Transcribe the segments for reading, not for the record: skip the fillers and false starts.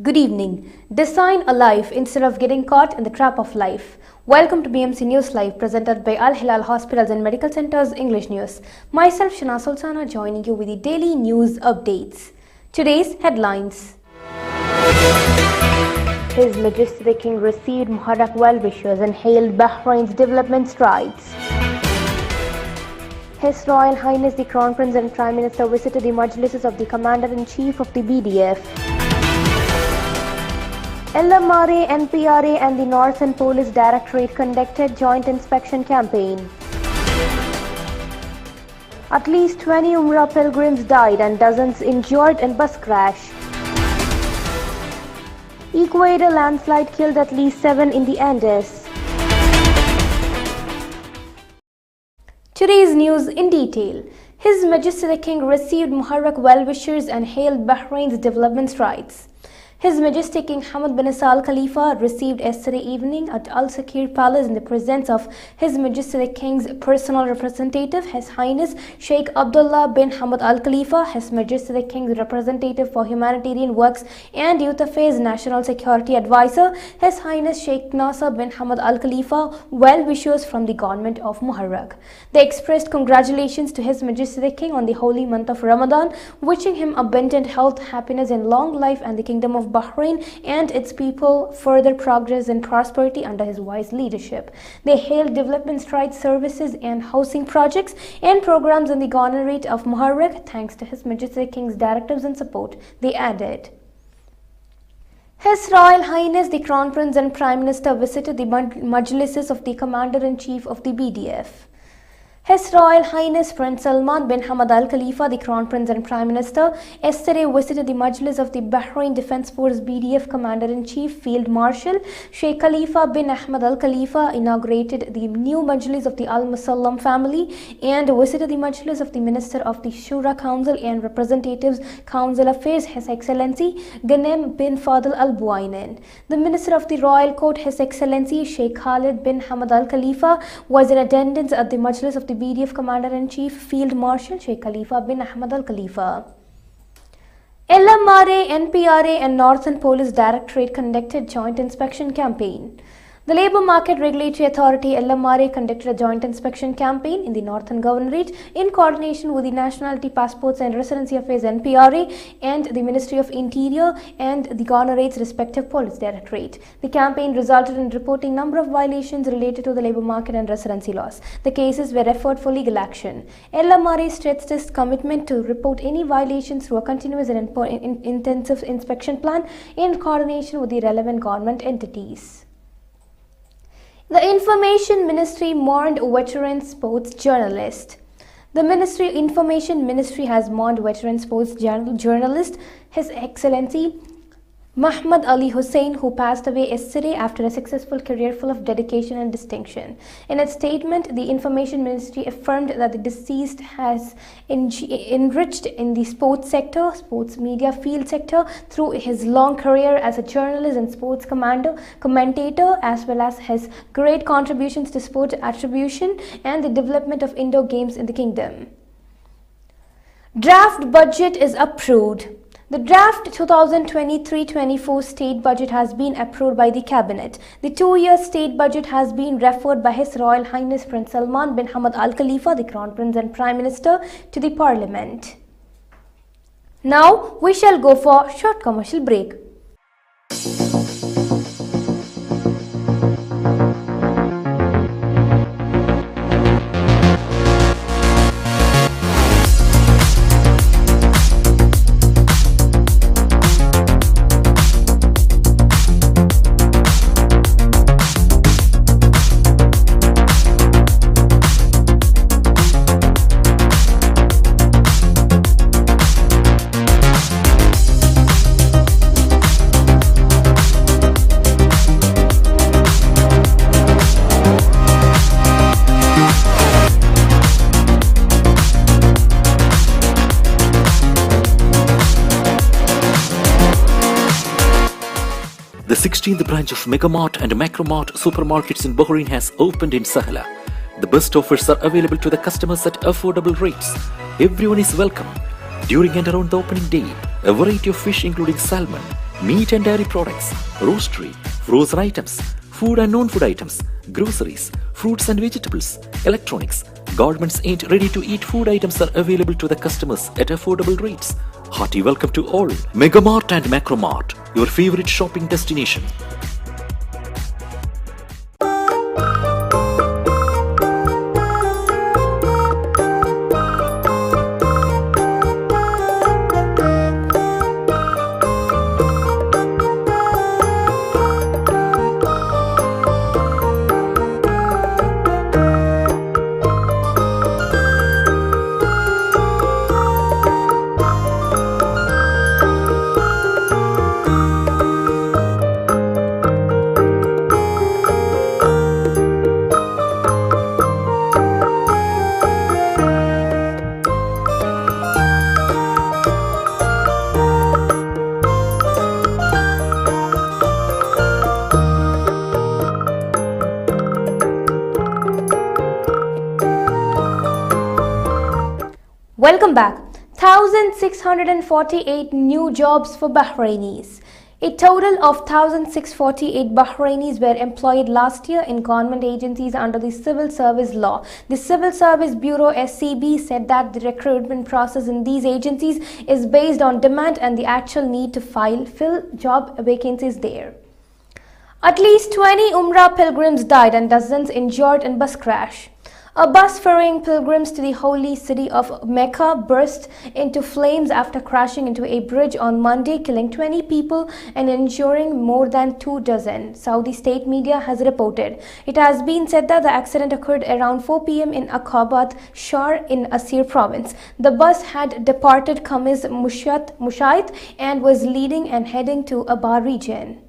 Good evening. Design a life instead of getting caught in the trap of life. Welcome to BMC News Live, presented by Al Hilal Hospitals and Medical Centers English News. Myself, Shana Sultana, joining you with the daily news updates. Today's headlines. His Majesty the King received Muharram well wishes and hailed Bahrain's development strides. His Royal Highness the Crown Prince and Prime Minister visited the Majlises of the Commander-in-Chief of the BDF. LMRA, NPRA and the Northern Police Directorate conducted joint inspection campaign. At least 20 Umrah pilgrims died and dozens injured in bus crash. Ecuador landslide killed at least 7 in the Andes. Today's news in detail. His Majesty the King received Muharram well-wishers and hailed Bahrain's development strides. His Majesty King Hamad bin Isa Al Khalifa received yesterday evening at Al Sakir Palace in the presence of His Majesty the King's personal representative, His Highness Sheikh Abdullah bin Hamad Al Khalifa, His Majesty the King's representative for humanitarian works and youth affairs National Security Advisor, His Highness Sheikh Nasser bin Hamad Al Khalifa, well-wishers from the government of Muharram. They expressed congratulations to His Majesty the King on the holy month of Ramadan, wishing him abundant health, happiness and long life and the Kingdom of Bahrain and its people further progress and prosperity under his wise leadership. They hailed development strides, services and housing projects and programs in the governorate of Muharram thanks to His Majesty the King's directives and support. They added, His Royal Highness the Crown Prince and Prime Minister visited the Majlises of the Commander-in-Chief of the BDF. His Royal Highness Prince Salman bin Hamad Al Khalifa, the Crown Prince and Prime Minister, yesterday visited the Majlis of the Bahrain Defence Force BDF Commander-in-Chief Field Marshal Sheikh Khalifa bin Ahmed Al Khalifa, inaugurated the new Majlis of the Al Musallam family and visited the Majlis of the Minister of the Shura Council and Representatives Council Affairs, His Excellency Ghanem bin Fadl Al Buainen. The Minister of the Royal Court, His Excellency Sheikh Khalid bin Hamad Al Khalifa, was in attendance at the Majlis of the BDF Commander-in-Chief Field Marshal Sheikh Khalifa bin Ahmed Al Khalifa. LMRA, NPRA and Northern Police Directorate conducted joint inspection campaign. The Labour Market Regulatory Authority LMRA conducted a joint inspection campaign in the Northern Governorate in coordination with the Nationality Passports and Residency Affairs NPRA and the Ministry of Interior and the Governorate's respective police directorate. The campaign resulted in reporting number of violations related to the labour market and residency laws. The cases were referred for legal action. LMRA stressed its commitment to report any violations through a continuous and intensive inspection plan in coordination with the relevant government entities. The Information Ministry mourned veteran sports journalist. The Information Ministry has mourned veteran sports journalist His Excellency Mahmoud Ali Hussain, who passed away yesterday after a successful career full of dedication and distinction. In its statement, the Information Ministry affirmed that the deceased has enriched in the sports sector, sports media field sector through his long career as a journalist and sports commentator, as well as his great contributions to sport attribution and the development of indoor games in the kingdom. Draft budget is approved. The draft 2023-24 state budget has been approved by the cabinet. The 2-year state budget has been referred by His Royal Highness Prince Salman bin Hamad Al Khalifa, the Crown Prince and Prime Minister, to the Parliament. Now we shall go for a short commercial break. The 16th branch of Megamart and Macromart supermarkets in Bahrain has opened in Sahla. The best offers are available to the customers at affordable rates. Everyone is welcome. During and around the opening day, a variety of fish including salmon, meat and dairy products, roastery, frozen items, food and non-food items, groceries, fruits and vegetables, electronics, garments and ready-to-eat food items are available to the customers at affordable rates. Hearty welcome to all. Megamart and Macromart, your favorite shopping destination. Welcome back. 1,648 new jobs for Bahrainis. A total of 1,648 Bahrainis were employed last year in government agencies under the Civil Service Law. The Civil Service Bureau (SCB) said that the recruitment process in these agencies is based on demand and the actual need to fill job vacancies there. At least 20 Umrah pilgrims died and dozens injured in bus crash. A bus ferrying pilgrims to the holy city of Mecca burst into flames after crashing into a bridge on Monday, killing 20 people and injuring more than 24, Saudi state media has reported. It has been said that the accident occurred around 4 p.m. in Aqabat Shar in Asir province. The bus had departed Khamis Mushait and was leading and heading to Abar region.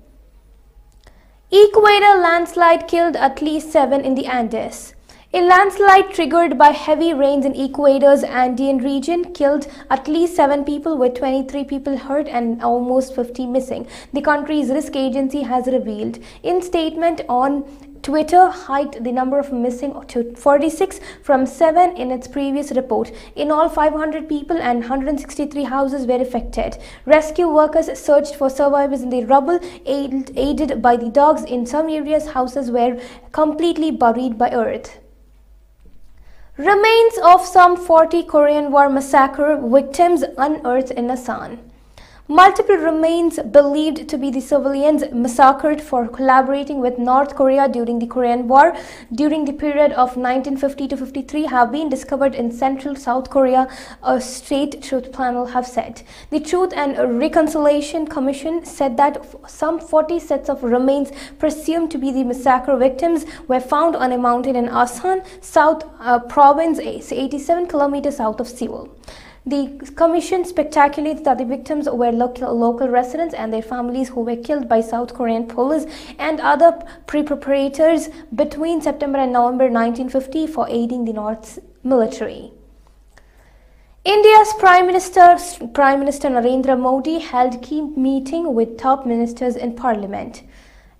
Ecuador landslide killed at least 7 in the Andes. A landslide triggered by heavy rains in Ecuador's Andean region killed at least 7 people, with 23 people hurt and almost 50 missing, the country's risk agency has revealed. In statement on Twitter, hiked the number of missing to 46 from 7 in its previous report. In all, 500 people and 163 houses were affected. Rescue workers searched for survivors in the rubble, aided by the dogs. In some areas, houses were completely buried by earth. Remains of some 40 Korean War massacre victims unearthed in Assam. Multiple remains believed to be the civilians massacred for collaborating with North Korea during the Korean War during the period of 1950 to 53 have been discovered in central South Korea, a state truth panel have said. The Truth and Reconciliation Commission said that some 40 sets of remains presumed to be the massacre victims were found on a mountain in Asan, South Province, 87 kilometers south of Seoul. The commission speculates that the victims were local residents and their families who were killed by South Korean police and other perpetrators between September and November 1950 for aiding the North's military. India's Prime Minister Narendra Modi held key meeting with top ministers in Parliament.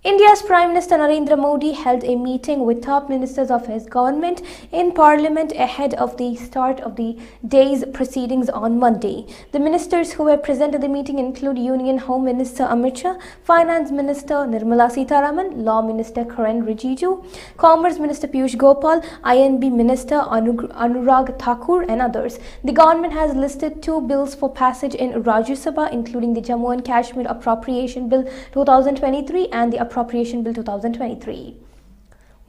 India's Prime Minister Narendra Modi held a meeting with top ministers of his government in Parliament ahead of the start of the day's proceedings on Monday. The ministers who were present at the meeting include Union Home Minister Amit Shah, Finance Minister Nirmala Sitharaman, Law Minister Kiren Rijiju, Commerce Minister Piyush Gopal, INB Minister Anurag Thakur and others. The government has listed 2 bills for passage in Rajya Sabha, including the Jammu and Kashmir Appropriation Bill 2023 and the Appropriation Bill 2023.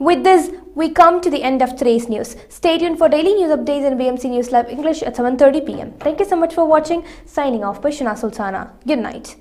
With this, we come to the end of today's news. Stay tuned for daily news updates in BMC News Live English at 7:30 p.m. Thank you so much for watching. Signing off by Shana Sultana. Good night.